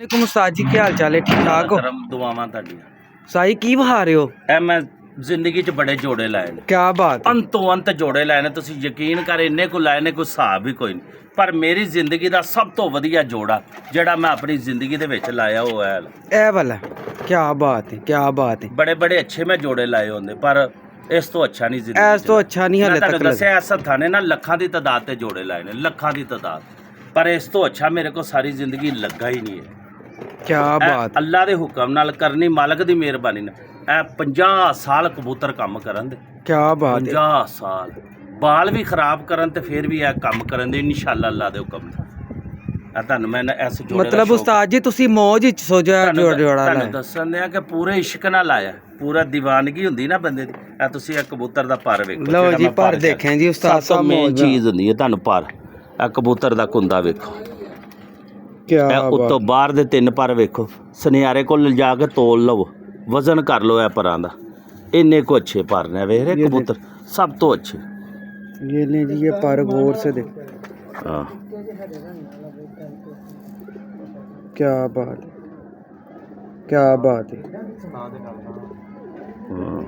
वालेकुम उस्ताद जी, क्या हाल चाल है? ठीक ठाक हो? ਕਰਮ ਦੁਆਵਾਂ ਤੁਹਾਡੀਆਂ। साई की बहा रहे हो? ਇਹ ਮੈਂ ਜ਼ਿੰਦਗੀ 'ਚ ਬੜੇ ਜੋੜੇ ਲਾਏ ਨੇ, क्या बात है। ਅੰਤੋਂ ਅੰਤ ਜੋੜੇ ਲਾਏ ਨੇ। ਤੁਸੀਂ ਯਕੀਨ ਕਰ, ਇੰਨੇ ਕੋ ਲਾਏ ਨੇ ਕੋਈ ਹਿਸਾਬ ਹੀ ਕੋਈ ਨਹੀਂ। ਪਰ ਮੇਰੀ ਜ਼ਿੰਦਗੀ ਦਾ ਸਭ ਤੋਂ ਵਧੀਆ ਜੋੜਾ ਜਿਹੜਾ ਮੈਂ ਆਪਣੀ ਜ਼ਿੰਦਗੀ ਦੇ ਵਿੱਚ ਲਾਇਆ ਉਹ ਹੈ। ए वाला क्या बात है, क्या बात है। ਬੜੇ ਬੜੇ ਅੱਛੇ ਮੈਂ ਜੋੜੇ ਲਾਏ ਹੁੰਦੇ, ਪਰ ਇਸ ਤੋਂ ਅੱਛਾ ਨਹੀਂ ਜ਼ਿੰਦਗੀ ऐस तो अच्छा नहीं ਮੈਂ हाले ਤੁਹਾਨੂੰ तक लगा। ਦੱਸਿਆ, ਇਸ ਹੱਥਾਂ ਨੇ ਨਾ ਲੱਖਾਂ ਦੀ ਤਾਦਾਦ ਤੇ ਜੋੜੇ ਲਾਏ ਨੇ, ਲੱਖਾਂ ਦੀ ਤਾਦਾਦ। ਪਰ ਇਸ ਤੋਂ ਅੱਛਾ ਮੇਰੇ ਕੋਲ ਸਾਰੀ ਜ਼ਿੰਦਗੀ ਲੱਗਾ ਹੀ ਨਹੀਂ ਹੈ। क्या ਇਹ बात। ਅੱਲਾ ਦੇ ਹੁਕਮ ਨਾਲ ਕਰਨੀ, ਮਾਲਕ ਦੀ ਮਿਹਰਬਾਨੀ ਨਾਲ। ਇਹ 50 ਸਾਲ ਕਬੂਤਰ ਕੰਮ ਕਰਨ ਦੇ, क्या बात है। 50 ਸਾਲ ਬਾਲ ਵੀ ਖਰਾਬ ਕਰਨ ਤੇ ਫਿਰ ਵੀ ਇਹ ਕੰਮ ਕਰਨ ਦੇ, ਇਨਸ਼ਾਅੱਲਾ ਅੱਲਾ ਦੇ ਹੁਕਮ ਨਾਲ। ਇਹ ਤੁਹਾਨੂੰ ਮੈਂ ਇਸ ਜੋੜੇ ਦਾ मतलब ਸ਼ੌਕ- उस्ताद जी तुसी मौज विच सो जा जोड़ा ਤੁਹਾਨੂੰ लाया। ਦੱਸਣ ਦਿਆਂ ਕਿ ਪੂਰੇ ਇਸ਼ਕ ਨਾਲ ਆਇਆ, ਪੂਰਾ ਦੀਵਾਨਗੀ ਹੁੰਦੀ ਨਾ ਬੰਦੇ ਦੀ। ਇਹ ਤੁਸੀਂ ਇਹ ਕਬੂਤਰ ਦਾ ਪਰ ਵੇਖੋ, लो ਜਿਹੜਾ जी ਮੈਂ पर ਚੱਕ- देखें जी उस्ताद ਸਭ ਤੋਂ साहब ਮੇਨ मौज। ਚੀਜ਼ ਹੁੰਦੀ ਹੈ ਤੁਹਾਨੂੰ ਪਰ। ਇਹ ਕਬੂਤਰ ਦਾ ਕੁੰਦਾ ਵੇਖੋ, क्या ਇਹ बात। ਉੱਤੋਂ ਬਾਹਰ ਦੇ 3 ਪਰ ਵੇਖੋ। ਸੁਨਿਆਰੇ ਕੋਲ ਲਿਜਾ ਕੇ ਤੋਲ ਲਵੋ, ਵਜ਼ਨ ਕਰ ਲਓ ਇਹ ਪਰਾਂ ਦਾ। ਇੰਨੇ ਕੋ ਅੱਛੇ ਪਰ ਨੇ ਵੇਖ ਰਹੇ ਕਬੂਤਰ, ਸਭ ਤੋਂ ਅੱਛੇ। ये ले जी, ये पर गौर से देख। ਹਾਂ क्या बात है, क्या बात है। ਹਾਂ।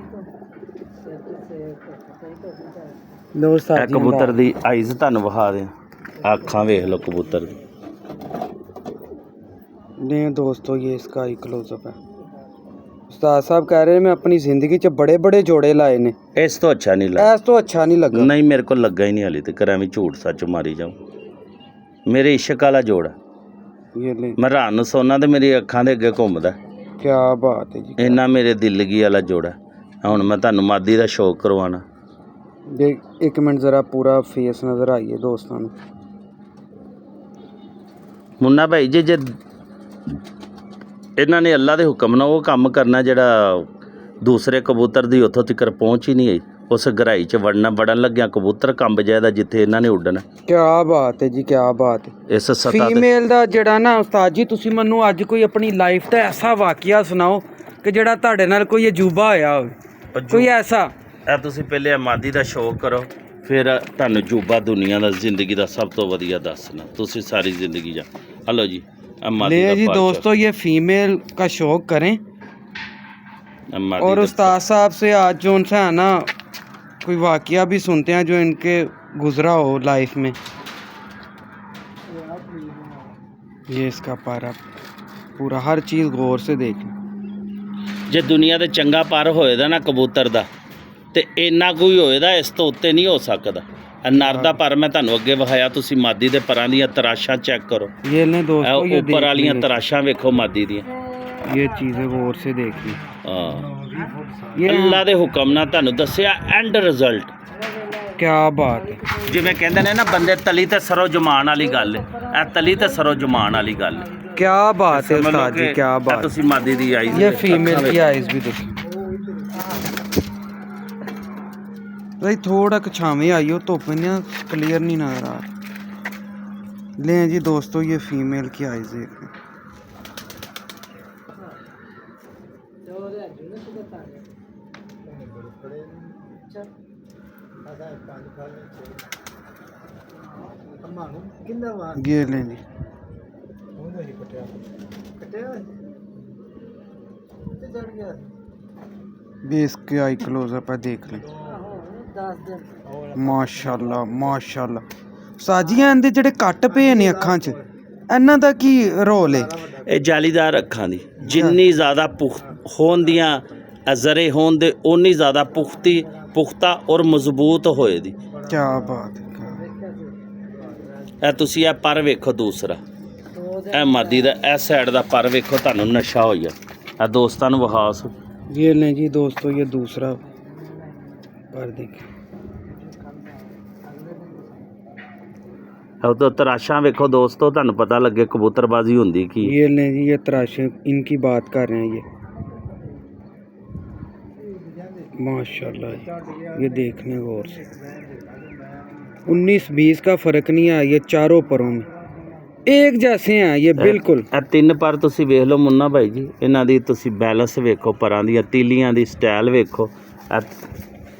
लो ਇਹ उस्ताद जी ਕਬੂਤਰ ਦੀ ਆਈਜ਼ ਤੁਹਾਨੂੰ ਵਿਖਾ ਦੇ, ਅੱਖਾਂ ਵੇਖ ਲਓ ਕਬੂਤਰ ਦੀ। ले दोस्तों, ये इसका ही क्लोजअप है। उस्ताद साहब कह रहे हैं मैं अपनी जिंदगी च बड़े बड़े जोड़े लाए ने, ਇਸ ਤੋਂ ਅੱਛਾ ਨਹੀਂ ਲੱਗਾ। ऐस तो अच्छा नहीं लगा। ਨਹੀਂ ਮੇਰੇ ਕੋਲ ਲੱਗਾ ਹੀ ਨਹੀਂ ਹਾਲੇ ਤੱਕ, ਐਵੇਂ ਝੂਠ ਸੱਚ ਮਾਰੀ ਜਾऊं। ਮੇਰੇ ਇਸ਼ਕ ਵਾਲਾ ਜੋੜਾ, ये ले, ਮੈਂ ਰਾਤ ਨੂੰ ਸੌਣਾ ਤੇ ਮੇਰੀ ਅੱਖਾਂ ਦੇ ਅੱਗੇ ਘੁੰਮਦਾ। क्या बात है जी। ਇੰਨਾ ਮੇਰੇ ਦਿਲਗੀ ਵਾਲਾ ਜੋੜਾ। ਹੁਣ ਮੈਂ ਤੁਹਾਨੂੰ ਮਾਦੀ ਦਾ ਸ਼ੌਕ ਕਰਵਾਉਣਾ। देख एक मिनट ज़रा पूरा फेस नज़र आइए दोस्तों। ਮੁੰਨਾ ਭਾਈ ਜੀ, ਜੇ ਇਹਨਾਂ ਨੇ ਅੱਲਾ ਦੇ ਹੁਕਮ ਨਾਲ ਉਹ ਕੰਮ ਕਰਨਾ ਜਿਹੜਾ ਦੂਸਰੇ ਕਬੂਤਰ ਦੀ ਉੱਥੋਂ ਤੱਕ ਪਹੁੰਚ ਹੀ ਨਹੀਂ ਆਈ, ਉਸ ਗਹਿਰਾਈ 'ਚ ਵੜਨ ਲੱਗਿਆ ਕਬੂਤਰ ਕੰਬ ਜਾਏਦਾ ਜਿੱਥੇ ਇਹਨਾਂ ਨੇ ਉੱਡਣਾ। क्या बात है जी, क्या बात है। ਇਸ ਸਤਾ ਤੇ फीमेल ਦਾ ਜਿਹੜਾ ਨਾ ਉਸਤਾਦ ਜੀ, ਤੁਸੀਂ ਮੈਨੂੰ ਅੱਜ ਕੋਈ ਆਪਣੀ ਲਾਈਫ ਦਾ ਐਸਾ ਵਾਕਿਆ ਸੁਣਾਓ ਕਿ ਜਿਹੜਾ ਤੁਹਾਡੇ ਨਾਲ ਕੋਈ ਅਜੂਬਾ ਹੋਇਆ ਹੋਵੇ, ਕੋਈ ਐਸਾ। ਇਹ ਤੁਸੀਂ ਪਹਿਲੇ ਮਾਦੀ ਦਾ ਸ਼ੌਕ ਕਰੋ, ਫਿਰ ਤੁਹਾਨੂੰ ਜੂਬਾ ਦੁਨੀਆ ਦਾ ਜ਼ਿੰਦਗੀ ਦਾ ਸਭ ਤੋਂ ਵਧੀਆ ਦੱਸਣਾ। ਤੁਸੀਂ ਸਾਰੀ ਜ਼ਿੰਦਗੀ ਜਾ ਹਲੋ ਜੀ। ले जी दोस्तों, ये फीमेल का शौक करें। और उस्ताद साहब से आज जो उनसे है ना कोई वाकया भी सुनते हैं जो इनके गुजरा हो लाइफ में। ये इसका पारा पूरा हर चीज़ गौर से देख लें। ਜੇ ਦੁਨੀਆ ਦੇ ਚੰਗਾ ਪਰ ਹੋਏਦਾ ਨਾ ਕਬੂਤਰ ਦਾ, ਤੇ ਇੰਨਾ ਕੋਈ ਹੋਏਦਾ ਇਸ ਤੋਂ ਉੱਤੇ ਨਹੀਂ ਹੋ ਸਕਦਾ। ਨਰ ਦਾ ਪਰ ਮੈਂ ਤੁਹਾਨੂੰ ਅੱਗੇ ਵਿਖਾਇਆ, ਤੁਸੀਂ ਮਾਦੀ ਦੇ ਪਰਾਂ ਦੀਆਂ ਤਰਾਸ਼ਾਂ ਚੈੱਕ ਕਰੋ। ये लें दोस्तों, ये ਉੱਪਰ देख ਵਾਲੀਆਂ लें। ਤਰਾਸ਼ਾਂ ਵੇਖੋ ਮਾਦੀ ਦੀਆਂ। ये चीज़ें गौर से देख ली। ਹਾਂ, ये ਅੱਲਾ ਦੇ ਹੁਕਮ ਨਾਲ ਤੁਹਾਨੂੰ ਦੱਸਿਆ ਐਂਡ ਰਿਜ਼ਲਟ। क्या बात है। ਜਿਵੇਂ ਕਹਿੰਦੇ ਨੇ ਨਾ ਬੰਦੇ, ਤਲੀ ਤੇ ਸਰੋਂ ਜਮਾਨ ਵਾਲੀ ਗੱਲ ਹੈ। ਇਹ ਤਲੀ ਤੇ ਸਰੋਂ ਜਮਾਨ ਵਾਲੀ ਗੱਲ ਹੈ। क्या बात है ਸਮਝ ਲਓ उस्ताद जी, ਕਿ क्या ਇਹ बात। ਤੁਸੀਂ ਮਾਦੀ ਦੀ ਆਈ ये फीमेल की आइज भी देखो भाई, थोड़ा छावे आई हो, धुप ना क्लियर नहीं नजर आ रहा। ले जी दोस्तों, ये फीमेल की आइज देख लें। ये लें जी, भी इसके आई क्लोजअप है, देख लें। माशाल्लाह माशाल्लाह। ਸਾਜੀਆਂ ਇਹਦੇ ਜਿਹੜੇ ਕੱਟ ਪਏ ਨੇ ਅੱਖਾਂ 'ਚ, ਇਹਨਾਂ ਦਾ ਕੀ ਰੋਲ ਹੈ? ਇਹ ਜਾਲੀਦਾਰ ਅੱਖਾਂ ਦੀ ਜਿੰਨੀ ਜ਼ਿਆਦਾ ਹੋਣ ਦੀਆਂ ਜ਼ਰੇ ਹੋਣ ਦੇ, ਓਨੀ ਜ਼ਿਆਦਾ ਪੁਖਤਾ ਔਰ ਮਜ਼ਬੂਤ ਹੋਏ ਦੀ। ਕੀ ਬਾਤ ਹੈ। ਇਹ ਤੁਸੀਂ ਇਹ ਪਰ ਵੇਖੋ ਦੂਸਰਾ, ਇਹ ਮਾਦੀ ਦਾ ਇਹ ਸਾਈਡ ਦਾ ਪਰ ਵੇਖੋ, ਤੁਹਾਨੂੰ ਨਸ਼ਾ ਹੋਇਆ। ਇਹ ਦੋਸਤਾਂ ਨੂੰ ਵਿਖਾਸ। ये लें जी दोस्तों, ये दूसरा पर देखें। ਉਹ ਤੋਂ ਤਰਾਸ਼ਾਂ ਵੇਖੋ ਦੋਸਤੋ, ਤੁਹਾਨੂੰ ਪਤਾ ਲੱਗੇ ਕਬੂਤਰਬਾਜ਼ੀ ਹੁੰਦੀ ਕੀ। ये लें जी, ये तराशे इनकी बात कर रहे हैं। ये माशाल्लाह, ये देखने गौर से 19-20 का फ़र्क नहीं है। ये चारों परों में एक जैसे हैं ये बिल्कुल। ਇਹ 3 ਪਰ ਤੁਸੀਂ ਵੇਖ ਲਓ ਮੁੰਨਾ ਭਾਈ ਜੀ, ਇਹਨਾਂ ਦੀ ਤੁਸੀਂ ਬੈਲੈਂਸ ਵੇਖੋ, ਪਰਾਂ ਦੀਆਂ ਤੀਲੀਆਂ ਦੀ ਸਟਾਈਲ ਵੇਖੋ।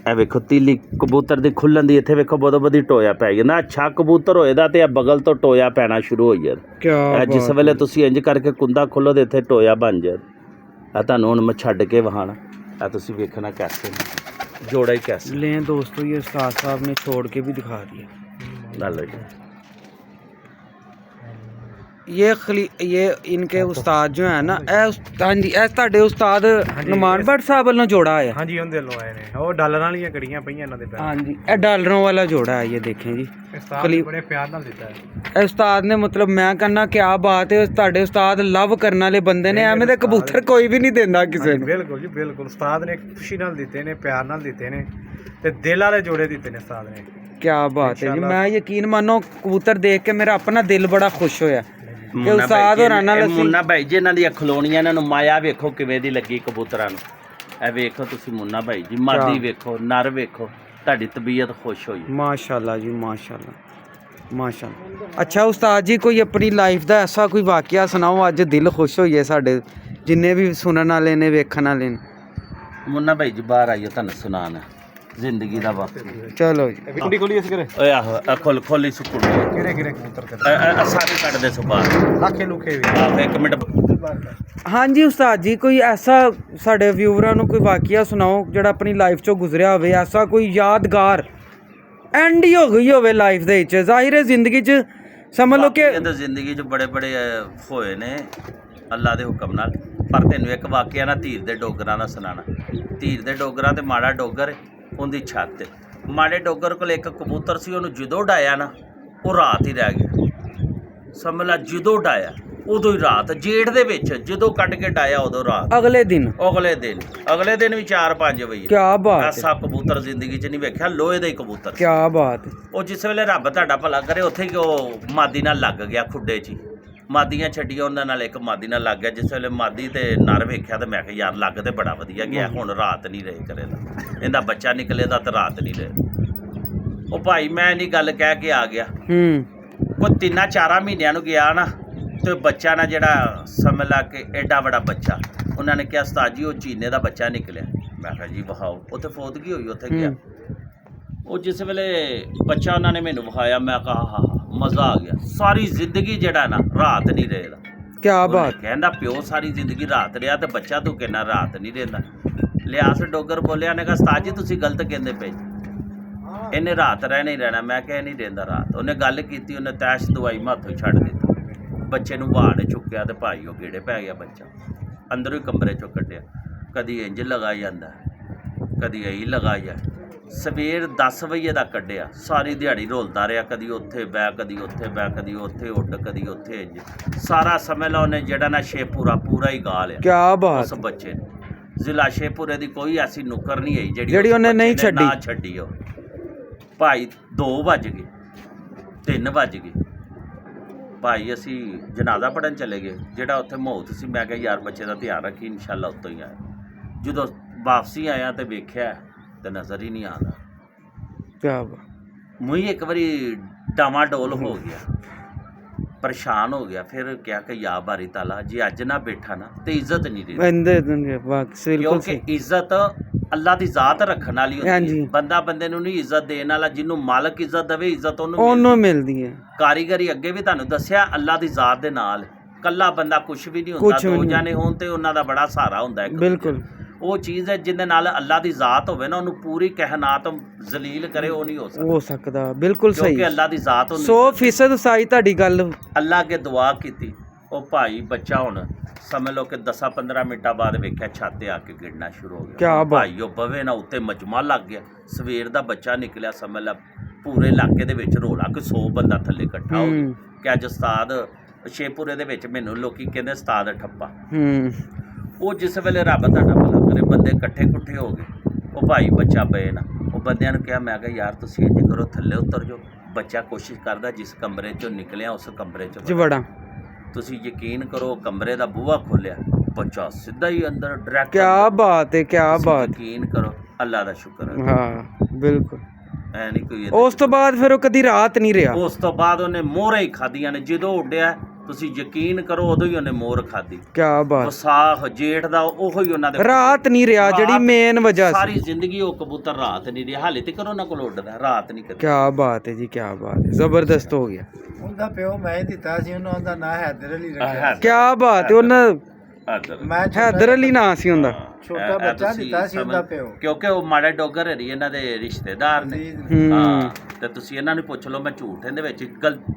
ਇਹ ਵੇਖੋ ਤੀਲੀ ਕਬੂਤਰ ਦੀ ਖੁੱਲਣ ਦੀ ਇੱਥੇ ਵੇਖੋ ਬਦੋ ਬਦੀ ਟੋਇਆ ਪੈ ਗਿਆ ਨਾ। ਅੱਛਾ ਕਬੂਤਰ ਹੋਏਦਾ ਤੇ ਇਹ ਬਗਲ ਤੋਂ ਟੋਇਆ ਪੈਣਾ ਸ਼ੁਰੂ ਹੋ ਜਾਂਦਾ। ਕਿਆ ਜਿਸ ਵੇਲੇ ਤੁਸੀਂ ਇੰਜ ਕਰਕੇ ਕੁੰਦਾ ਖੋਲੋ ਤੇ ਇੱਥੇ ਟੋਇਆ ਬਣ ਜਾਏ। ਆ ਤੁਹਾਨੂੰ ਹੁਣ ਮੈਂ ਛੱਡ ਕੇ ਵਹਾਣਾ, ਆ ਤੁਸੀਂ ਵੇਖਣਾ कैसे जोड़ा ही कैसे ले दोस्तों। ये उस्ताद साहब ने छोड़ के भी दिखा दिया। डालो ये इनके उस्ताद जो है ना, हाँ जी, ਤੁਹਾਡੇ ਉਸਤਾਦ ਨੁਮਾਨ ਭੱਟ ਸਾਹਿਬ ਵੱਲੋਂ ਜੋੜਾ ਆਇਆ। हाँ जी उनके लो आए ने, वो डॉलर वाली कड़ियां पईयां इन्हां दे पैर। हाँ जी, ਇਹ ਡਾਲਰਾਂ वाला जोड़ा है। ये देखें जी, उस्ताद बड़े प्यार नाल दिता है। ਇਹ ਉਸਤਾਦ ਨੇ मतलब मैं कहना क्या बात है। ਤੁਹਾਡੇ ਉਸਤਾਦ ਲਵ ਕਰਨ ਵਾਲੇ ਬੰਦੇ ਨੇ, ਐਵੇਂ ਦੇ ਕਬੂਤਰ ਕੋਈ ਵੀ ਨਹੀਂ ਦਿੰਦਾ ਕਿਸੇ ਨੂੰ। बिल्कुल जी बिल्कुल, उस्ताद ने खुशी नाल दिते ने, प्यार नाल दिते ने ते दिल वाले जोड़े दिते ने उस्ताद ने। क्या बात है जी, मैं यकीन मानो कबूतर देख के मेरा अपना दिल बड़ा खुश होया। ਉਸਤਾਦ ਹੋਰਾਂ ਨਾਲ ਮੁੰਨਾ ਭਾਈ ਜੀ ਇਹਨਾਂ ਦੀਆਂ ਖਲੋਣੀਆਂ, ਇਹਨਾਂ ਨੂੰ ਮਾਇਆ ਵੇਖੋ ਕਿਵੇਂ ਦੀ ਲੱਗੀ ਕਬੂਤਰਾਂ ਨੂੰ। ਇਹ ਵੇਖੋ ਤੁਸੀਂ ਮੁੰਨਾ ਭਾਈ ਜੀ, ਮਾਦੀ ਵੇਖੋ, ਨਰ ਵੇਖੋ, ਤੁਹਾਡੀ ਤਬੀਅਤ ਖੁਸ਼ ਹੋਈ। माशाल्लाह जी माशाल्लाह माशाल्लाह। अच्छा उस्ताद जी, कोई अपनी लाइफ ਦਾ ਐਸਾ ਕੋਈ ਵਾਕਿਆ ਸੁਣਾਓ ਅੱਜ ਦਿਲ ਖੁਸ਼ ਹੋਈਏ ਸਾਡੇ ਜਿੰਨੇ ਵੀ ਸੁਣਨ ਵਾਲੇ ਨੇ ਵੇਖਣ ਵਾਲੇ ਨੇ। ਮੁੰਨਾ ਭਾਈ ਜੀ ਬਾਹਰ ਆਈਏ ਤੁਹਾਨੂੰ ਸੁਣਾਣਾ ਜ਼ਿੰਦਗੀ ਦਾ ਵਾਕਿਆ। ਚਲੋ ਜੀ, कुड़ी खोली इस करे ਓਏ ਆਹੋ ਖੋਲ ਖੋਲੀ ਸੁਕੁੜ किरे किरे कबूतर कर ਸਾਰੇ ਕੱਢ ਦੇ ਸੁਬਾਹ। लाखे लुखे भी। ਆਹ ਇੱਕ ਮਿੰਟ हाँ जी उस्ताद जी, कोई ऐसा ਸਾਡੇ ਵਿਊਵਰਾਂ ਨੂੰ ਕੋਈ ਵਾਕਿਆ ਸੁਣਾਓ ਜਿਹੜਾ ਆਪਣੀ ਲਾਈਫ ਚੋਂ ਗੁਜ਼ਰਿਆ ਹੋਵੇ, ਐਸਾ ਕੋਈ ਯਾਦਗਾਰ ਐਂਡ ਹੀ ਹੋ ਗਈ ਹੋਵੇ ਲਾਈਫ ਦੇ ਵਿੱਚ। ਜ਼ਾਹਿਰ ਹੈ ਜ਼ਿੰਦਗੀ 'ਚ ਸਮਝ ਲਓ ਕਿ ਕਹਿੰਦੇ ਜ਼ਿੰਦਗੀ 'ਚ ਬੜੇ ਬੜੇ ਹੋਏ ਨੇ ਅੱਲਾ ਦੇ ਹੁਕਮ ਨਾਲ। ਪਰ ਤੈਨੂੰ ਇੱਕ ਵਾਕਿਆ ਨਾ ਧੀਰ ਦੇ ਡੋਗਰਾਂ ਦਾ ਸੁਣਾਣਾ। ਧੀਰ ਦੇ ਡੋਗਰਾਂ ਤੇ ਮਾੜਾ ਡੋਗਰ ਉਹਦੀ ਛੱਤ ਤੇ। ਮਾੜੇ ਡੋਗਰ ਕੋਲ ਇੱਕ ਕਬੂਤਰ ਸੀ, ਉਹਨੂੰ ਜਦੋਂ ਡਾਇਆ ਨਾ ਉਹ ਰਾਤ ਹੀ ਰਹਿ ਗਿਆ। ਸਮਝ ਲਾ ਜਦੋਂ ਡਾਇਆ ਉਦੋਂ ਹੀ ਰਾਤ, ਜੇਠ ਦੇ ਵਿੱਚ ਜਦੋਂ ਕੱਢ ਕੇ ਡਾਇਆ ਉਦੋਂ ਰਾਤ। ਅਗਲੇ ਦਿਨ ਅਗਲੇ ਦਿਨ ਵੀ 4-5 ਵਜੇ। ਕੀ ਬਾਤ ਹੈ, ਐਸਾ ਕਬੂਤਰ ਜ਼ਿੰਦਗੀ 'ਚ ਨਹੀਂ ਵੇਖਿਆ, ਲੋਹੇ ਦਾ ਹੀ ਕਬੂਤਰ। ਕੀ ਬਾਤ ਹੈ। ਉਹ ਜਿਸ ਵੇਲੇ ਰੱਬ ਤੁਹਾਡਾ ਭਲਾ ਕਰੇ ਉੱਥੇ ਕਿ ਉਹ ਮਾਦੀ ਨਾਲ ਲੱਗ ਗਿਆ ਖੁੱਡੇ 'ਚ ਹੀ। ਮਾਦੀਆਂ ਛੱਡੀਆਂ ਉਹਨਾਂ ਨਾਲ, ਇੱਕ ਮਾਦੀ ਨਾਲ ਲੱਗ ਗਿਆ। ਜਿਸ ਵੇਲੇ ਮਾਦੀ ਤੇ ਨਰ ਵੇਖਿਆ ਤੇ ਮੈਂ ਕਿਹਾ ਯਾਰ ਲੱਗ ਤੇ ਬੜਾ ਵਧੀਆ ਗਿਆ, ਹੁਣ ਰਾਤ ਨਹੀਂ ਰਹੇ ਕਰੇਗਾ, ਇਹਦਾ ਬੱਚਾ ਨਿਕਲੇਦਾ ਤੇ ਰਾਤ ਨਹੀਂ ਰਹੇ। ਉਹ ਭਾਈ ਮੈਂ ਨਹੀਂ ਗੱਲ ਕਹਿ ਕੇ ਆ ਗਿਆ। ਕੋਈ 3-4 ਮਹੀਨਿਆਂ ਨੂੰ ਗਿਆ ਨਾ ਤੇ ਬੱਚਾ ਨਾ ਜਿਹੜਾ ਸਮਝ ਲਾ ਕੇ ਐਡਾ ਬੜਾ ਬੱਚਾ, ਉਹਨਾਂ ਨੇ ਕਿਹਾ ਉਸਤਾਦ ਜੀ ਉਹ ਚੀਨੇ ਦਾ ਬੱਚਾ ਨਿਕਲਿਆ। ਮੈਂ ਕਿਹਾ ਜੀ ਵਿਖਾਓ। ਉੱਥੇ ਫੋਦਗੀ ਹੋਈ, ਉੱਥੇ ਗਿਆ। ਉਹ ਜਿਸ ਵੇਲੇ ਬੱਚਾ ਉਹਨਾਂ ਨੇ ਮੈਨੂੰ ਵਿਖਾਇਆ, ਮੈਂ ਕਿਹਾ ਹਾਂ ਮਜ਼ਾ ਆ ਗਿਆ। ਸਾਰੀ ਜ਼ਿੰਦਗੀ ਜਿਹੜਾ ਨਾ ਰਾਤ ਨਹੀਂ ਰਹੇਗਾ। ਕੀ ਬਾਤ। ਕਹਿੰਦਾ ਪਿਓ ਸਾਰੀ ਜ਼ਿੰਦਗੀ ਰਾਤ ਰਿਹਾ ਤੇ ਬੱਚਾ ਤੂੰ ਕਹਿੰਦਾ ਰਾਤ ਨਹੀਂ ਰਹਿੰਦਾ। ਲਿਆਸ ਡੋਗਰ ਬੋਲਿਆ ਨੇ ਕਿਹਾ ਉਸਤਾਦ ਜੀ ਤੁਸੀਂ ਗਲਤ ਕਹਿੰਦੇ ਪਏ, ਇਹਨੇ ਰਾਤ ਰਹਿਣਾ ਹੀ ਰਹਿਣਾ। ਮੈਂ ਕਿਹਾ ਨਹੀਂ ਰਹਿੰਦਾ ਰਾਤ। ਉਹਨੇ ਗੱਲ ਕੀਤੀ, ਉਹਨੇ ਤੈਸ਼ ਦਵਾਈ ਮੈਂ ਹੱਥੋਂ ਛੱਡ ਦਿੱਤਾ। ਬੱਚੇ ਨੂੰ ਵਾੜ ਚੁੱਕਿਆ ਤੇ ਭਾਈ ਉਹ ਗੇੜੇ ਪੈ ਗਿਆ। ਬੱਚਾ ਅੰਦਰੋਂ ਹੀ ਕਮਰੇ 'ਚੋਂ ਕੱਢਿਆ। ਕਦੀ ਇੰਜ ਲਗਾਈ ਜਾਂਦਾ, ਕਦੀ ਇਹੀ ਲਗਾਈ ਜਾਂਦਾ। ਸਵੇਰ 10 ਵਜੇ ਦਾ ਕੱਢਿਆ, ਸਾਰੀ ਦਿਹਾੜੀ ਰੋਲਦਾ ਰਿਹਾ। ਕਦੀ ਉੱਥੇ ਬਹਿ, ਕਦੀ ਉੱਥੇ ਬਹਿ, ਕਦੀ ਉੱਥੇ ਉੱਡ, ਕਦੀ ਉੱਥੇ ਇੰਜ। ਸਾਰਾ ਸਮੇਂ ਲਾ ਉਹਨੇ ਜਿਹੜਾ ਨਾ ਸ਼ੇਪੂਰਾ ਪੂਰਾ ਹੀ ਗਾ ਲਿਆ। ਕੀ ਬਾਤ। ਉਸ ਬੱਚੇ ਨੇ ਜ਼ਿਲ੍ਹਾ ਸ਼ੇਪੂਰੇ ਦੀ ਕੋਈ ਐਸੀ ਨੁੱਕਰ ਨਹੀਂ ਆਈ ਜਿਹੜੀ ਉਹਨੇ ਨਹੀਂ ਛੱਡੀ। ਉਹ ਭਾਈ 2 ਵੱਜ ਗਏ, 3 ਵੱਜ ਗਏ। ਭਾਈ ਅਸੀਂ ਜਨਾਜ਼ਾ ਪੜ੍ਹਨ ਚਲੇ ਗਏ। ਜਿਹੜਾ ਉੱਥੇ ਮੌਤ ਸੀ, ਮੈਂ ਕਿਹਾ ਯਾਰ ਬੱਚੇ ਦਾ ਧਿਆਨ ਰੱਖੀ, ਇਨਸ਼ਾਅੱਲਾ ਉੱਤੋਂ ਹੀ ਆਇਆ। ਜਦੋਂ ਵਾਪਸੀ ਆਇਆ ਤੇ ਵੇਖਿਆ ਤੇ ਨਜ਼ਰ ਹੀ ਨਹੀਂ ਆਉਂਦਾ। ਕਿਆ ਬਾਤ। ਮੂੰਹ ਇੱਕ ਵਾਰੀ ਡਾਵਾਡੋਲ ਹੋ ਗਿਆ, ਪਰੇਸ਼ਾਨ ਹੋ ਗਿਆ। ਫਿਰ ਕਿਹਾ ਕਿ ਯਾ ਬਾਰੀ ਤਾਲਾ ਜੇ ਅੱਜ ਨਾ ਬੈਠਾ ਨਾ ਤੇ ਇੱਜ਼ਤ ਨਹੀਂ ਰਹੀ। ਕਿਉਂਕਿ ਇੱਜ਼ਤ ਅੱਲਾ ਦੀ ਜ਼ਾਤ ਰੱਖਣ ਵਾਲੀ ਹੁੰਦੀ ਹੈ। ਬੰਦਾ ਬੰਦੇ ਨੂੰ ਨਹੀਂ ਇੱਜ਼ਤ ਦੇਣ ਵਾਲਾ। ਜਿਹਨੂੰ ਮਾਲਕ ਇੱਜ਼ਤ ਦੇਵੇ ਇੱਜ਼ਤ ਉਹਨੂੰ ਮਿਲਦੀ ਹੈ। ਕਾਰੀਗਰੀ ਅੱਗੇ ਵੀ ਤੁਹਾਨੂੰ ਦੱਸਿਆ ਅੱਲਾ ਦੀ ਜ਼ਾਤ ਦੇ ਨਾਲ। ਕੱਲਾ ਬੰਦਾ ਕੁਛ ਵੀ ਨਹੀਂ ਹੁੰਦਾ, 2 ਜਾਣੇ ਹੋਣ ਤੇ ਉਹਨਾਂ ਦਾ ਬੜਾ ਸਹਾਰਾ ਹੁੰਦਾ ਹੈ। ਬਿਲਕੁਲ ਉਹ ਚੀਜ਼ ਹੈ ਜਿਹਦੇ ਨਾਲ ਅੱਲਾ ਦੀ ਜ਼ਾਤ ਹੋਵੇ ਨਾ, ਉਹਨੂੰ ਪੂਰੀ ਕਾਇਨਾਤ ਜ਼ਲੀਲ ਕਰੇ, ਉਹ ਨਹੀਂ ਹੋ ਸਕਦਾ। ਬਿਲਕੁਲ ਸਹੀ, ਕਿਉਂਕਿ ਅੱਲਾ ਦੀ ਜ਼ਾਤ ਹੁੰਦੀ। 100% ਸਹੀ ਤੁਹਾਡੀ ਗੱਲ। ਅੱਲਾ ਅੱਗੇ ਦੁਆ ਕੀਤੀ। ਉਹ ਭਾਈ ਬੱਚਾ ਹੁਣ ਸਮਝ ਲਓ ਕਿ 10-15 ਮਿੰਟਾਂ ਬਾਅਦ ਵੇਖਿਆ ਛੱਤ ਤੇ ਆ ਕੇ ਗਿਰਨਾ ਸ਼ੁਰੂ ਹੋ ਗਿਆ। ਭਾਈ ਉਹ ਬਵੇ ਨਾ ਉੱਤੇ ਮਜਮਾ ਲੱਗ ਗਿਆ। ਸਵੇਰ ਦਾ ਬੱਚਾ ਨਿਕਲਿਆ, ਸਮਝ ਲਾ ਪੂਰੇ ਇਲਾਕੇ ਦੇ ਵਿੱਚ ਰੋਲਾ ਕਿ 100 ਬੰਦਾ ਥੱਲੇ ਇਕੱਠਾ ਹੋ ਗਿਆ ਕਿ ਅੱਜ ਉਸਤਾਦ ਸ਼ੇਪੂਰੇ ਦੇ ਵਿੱਚ ਮੈਨੂੰ ਲੋਕੀ ਕਹਿੰਦੇ ਉਸਤਾਦ ਠੱਪਾ। ਉਹ ਜਿਸ ਵੇਲੇ ਰੱਬ ਤੁਹਾਡਾ ਭਲਾ ਕਰੇ ਬੰਦੇ ਇਕੱਠੇ ਕੁੱਠੇ ਹੋ ਗਏ। ਉਹ ਭਾਈ ਬੱਚਾ ਪਏ ਨਾ, ਉਹ ਬੰਦਿਆਂ ਨੂੰ ਕਿਹਾ, ਮੈਂ ਕਿਹਾ ਯਾਰ ਤੁਸੀਂ ਇੰਝ ਕਰੋ ਥੱਲੇ ਉਤਰ ਜਾਓ। ਬੱਚਾ ਕੋਸ਼ਿਸ਼ ਕਰਦਾ ਜਿਸ ਕਮਰੇ 'ਚੋਂ ਨਿਕਲਿਆ ਉਸ ਕਮਰੇ 'ਚ ਵੜਾਂ। ਤੁਸੀਂ ਯਕੀਨ ਕਰੋ ਕਮਰੇ ਦਾ ਬੂਹਾ ਖੋਲਿਆ, ਬੱਚਾ ਸਿੱਧਾ ਹੀ ਅੰਦਰ ਡਾਇਰੈਕਟ। ਕਿਆ ਬਾਤ ਹੈ, ਕਿਆ ਬਾਤ। ਯਕੀਨ ਕਰੋ ਅੱਲਾ ਦਾ ਸ਼ੁਕਰ ਹੈ। ਹਾਂ ਬਿਲਕੁਲ। ਐ ਨਹੀਂ ਕੋਈ। ਉਸ ਤੋਂ ਬਾਅਦ ਫਿਰ ਉਹ ਕਦੀ ਰਾਤ ਨਹੀਂ ਰਿਹਾ। ਉਸ ਤੋਂ ਬਾਅਦ ਉਹਨੇ ਮੋਹਰਾਂ ਹੀ ਖਾਧੀਆਂ ਨੇ। ਜਦੋਂ ਉੱਡਿਆ ਤੁਸੀਂ ਯਕੀਨ ਕਰੋ ਉਦੋਂ ਹੀ ਉਹਨੇ ਮੋਰ ਖਾਦੀ। ਕੀ ਬਾਤ। ਵਿਸਾਖ ਜੇਠ ਦਾ ਉਹੋ ਹੀ ਉਹਨਾਂ ਦੇ ਰਾਤ ਨਹੀਂ ਰਿਹਾ ਜਿਹੜੀ ਮੇਨ ਵਜ੍ਹਾ ਸੀ। ਸਾਰੀ ਜ਼ਿੰਦਗੀ ਉਹ ਕਬੂਤਰ ਰਾਤ ਨਹੀਂ ਰਿਹਾ, ਹਾਲੇ ਤੱਕ ਉਹਨਾਂ ਕੋਲ ਉੱਡਦਾ, ਰਾਤ ਨਹੀਂ ਕਦੇ। ਕੀ ਬਾਤ ਹੈ ਜੀ, ਕੀ ਬਾਤ ਹੈ, ਜ਼ਬਰਦਸਤ ਹੋ ਗਿਆ। ਉਹਦਾ ਪਿਓ ਮੈਂ ਹੀ ਦਿੱਤਾ ਸੀ, ਉਹਨਾਂ ਦਾ ਨਾਂ ਹੈਦਰ ਅਲੀ ਰੱਖਿਆ। ਕੀ ਬਾਤ ਹੈ। ਉਹਨਾਂ ਮੈਂ ਹੈਦਰ ਅਲੀ ਨਾਂ ਸੀ ਉਹਦਾ। ਛੋਟਾ ਬੱਚਾ ਦਿੱਤਾ ਸੀ ਉਹਦਾ ਪਿਓ, ਕਿਉਂਕਿ ਉਹ ਮਾੜੇ ਡੋਗਰ ਹਰੀ ਇਹਨਾਂ ਦੇ ਰਿਸ਼ਤੇਦਾਰ ਨੇ। ਹਾਂ ਤੇ ਤੁਸੀਂ ਇਹਨਾਂ ਨੂੰ ਪੁੱਛ ਲਓ, ਮੈਂ ਝੂਠ ਇਹਦੇ ਵਿੱਚ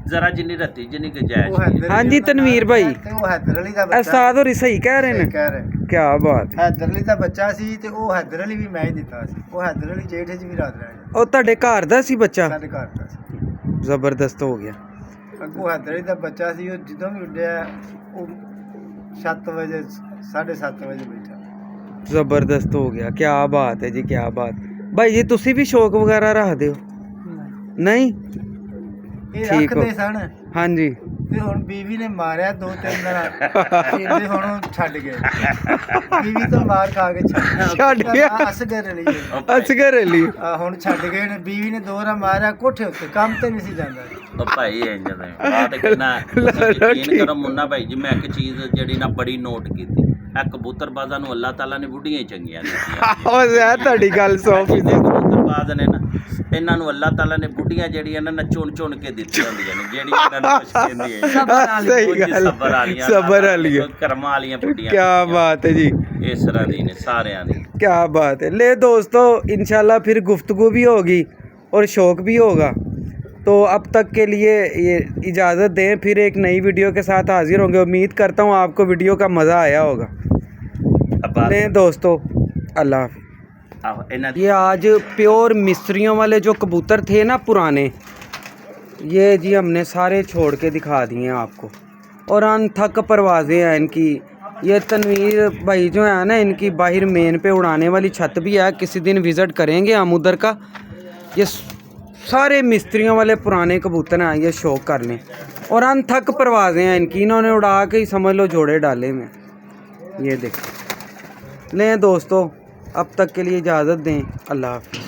ਜ਼ਰਾ ਜਿੰਨੀ ਰੱਤੀ ਜਿੰਨੀ ਗੁੰਜਾਇਸ਼। ਹਾਂਜੀ ਤਨਵੀਰ ਭਾਈ, ਤੇ ਉਹ ਹੈਦਰ ਅਲੀ ਦਾ ਬੱਚਾ। ਉਸਤਾਦ ਹੋਰੀ ਸਹੀ ਕਹਿ ਰਹੇ ਨੇ। ਕਹਿ ਰਹੇ ਕੀ ਬਾਤ। ਹੈਦਰ ਅਲੀ ਦਾ ਬੱਚਾ ਸੀ ਤੇ ਉਹ ਹੈਦਰ ਅਲੀ ਵੀ ਮੈਂ ਹੀ ਦਿੱਤਾ ਸੀ। ਉਹ ਹੈਦਰ ਅਲੀ ਜੇਠ 'ਚ ਵੀ ਰਾਤ ਰਿਹਾ। ਉਹ ਤੁਹਾਡੇ ਘਰ ਦਾ ਸੀ ਬੱਚਾ? ਸਾਡੇ ਘਰ ਦਾ ਸੀ। ਜ਼ਬਰਦਸਤ ਹੋ ਗਿਆ। ਅੱਗੋਂ ਹੈਦਰ ਅਲੀ ਦਾ ਬੱਚਾ ਸੀ, ਉਹ ਜਦੋਂ ਵੀ ਉੱਡਿਆ ਉਹ 7 ਵਜੇ 7:30 ਵਜੇ ਬੈਠਾ। ਜ਼ਬਰਦਸਤ ਹੋ ਗਿਆ। ਕੀ ਬਾਤ ਹੈ ਜੀ, ਕੀ ਬਾਤ। ਭਾਈ ਜੀ ਤੁਸੀਂ ਵੀ ਸ਼ੌਕ ਵਗੈਰਾ ਰੱਖਦੇ ਹੋ? ਨਹੀਂ ਇਹ ਠੀਕ ਹੋ। ਰੱਖਦੇ ਸਨ ਹਾਂਜੀ ਤੇ ਹੁਣ ਬੀਵੀ ਨੇ ਮਾਰਿਆ 2-3 ਦਿਨ ਤੇ ਹੁਣ ਉਹ ਛੱਡ ਗਏ। ਬੀਵੀ ਤੋਂ ਮਾਰ ਖਾ ਕੇ ਛੱਡ ਗਿਆ। ਅਸਗਰ ਅਲੀ ਅਸਗਰ ਅਲੀ ਹੁਣ ਛੱਡ ਗਏ ਨੇ। ਬੀਵੀ ਨੇ 2 ਵਾਰ ਮਾਰਿਆ ਕੋਠੇ ਉੱਤੇ, ਕੰਮ ਤੇ ਨਹੀਂ ਸੀ ਜਾਂਦਾ। ਉਹ ਭਾਈ ਇੰਜ ਦੇ ਆ ਤੇ ਕਿੰਨਾ ਯਕੀਨ ਕਰੋ ਮੁੰਨਾ ਭਾਈ ਜੀ, ਮੈਂ ਇੱਕ ਚੀਜ਼ ਜਿਹੜੀ ਨਾ ਬੜੀ ਨੋਟ ਕੀਤੀ, ਇਹ ਕਬੂਤਰਬਾਜ਼ਾਂ ਨੂੰ ਅੱਲਾਹ ਤਾਲਾ ਨੇ ਬੁੱਢੀਆਂ ਹੀ ਚੰਗੀਆਂ ਦਿੱਤੀਆਂ। ਉਹ ਜ਼ਹਿਰ ਤੁਹਾਡੀ ਗੱਲ 100%। ਕਬੂਤਰਬਾਜ਼ ਨੇ ਨਾ ਇਹਨਾਂ ਨੂੰ ਅੱਲਾਹ ਤਾਲਾ ਨੇ ਬੁੱਢੀਆਂ ਜਿਹੜੀਆਂ ਨਾ ਚੁਣ ਕੇ ਦਿੱਤੀਆਂ ਹੁੰਦੀਆਂ ਨੇ, ਜਿਹੜੀਆਂ ਇਹਨਾਂ ਨੂੰ ਕੁਛ ਕਹਿੰਦੀਆਂ। ਸਹੀ ਗੱਲ। ਸਬਰ ਵਾਲੀਆਂ, ਸਬਰ ਵਾਲੀਆਂ, ਕਰਮਾਂ ਵਾਲੀਆਂ ਬੁੱਢੀਆਂ। ਕੀ ਬਾਤ है जी, ਇਸ ਤਰ੍ਹਾਂ ਦੀ ਨੇ ਸਾਰਿਆਂ ਦੀ। क्या बात है। ले दोस्तों इंशाल्लाह फिर गुफ्तगू भी होगी और शौक भी होगा। तो अब तक के लिए ये इजाज़त दें, फिर एक नई वीडियो के साथ हाजिर होंगे। उम्मीद करता हूँ आपको वीडियो का मज़ा आया होगा। ले दोस्तों अल्लाह। ये आज प्योर मिस्त्रियों वाले जो कबूतर थे ना पुराने, ये जी हमने सारे छोड़ के दिखा दिए हैं आपको। और अनथक परवाज़ें हैं इनकी। ये तनवीर भाई जो है ना, इनकी बाहर मेन पे उड़ाने वाली छत भी है, किसी दिन विज़िट करेंगे हम उधर का। ये सारे मिस्त्रियों वाले पुराने कबूतर हैं, ये शौक कर लें। और अनथक परवाज़ें हैं इनकी, इन्होंने उड़ा के ही समझ लो जोड़े डाले में। ये देखें। लें दोस्तों अब तक के लिए इजाज़त दें। अल्लाह हाफ़िज़।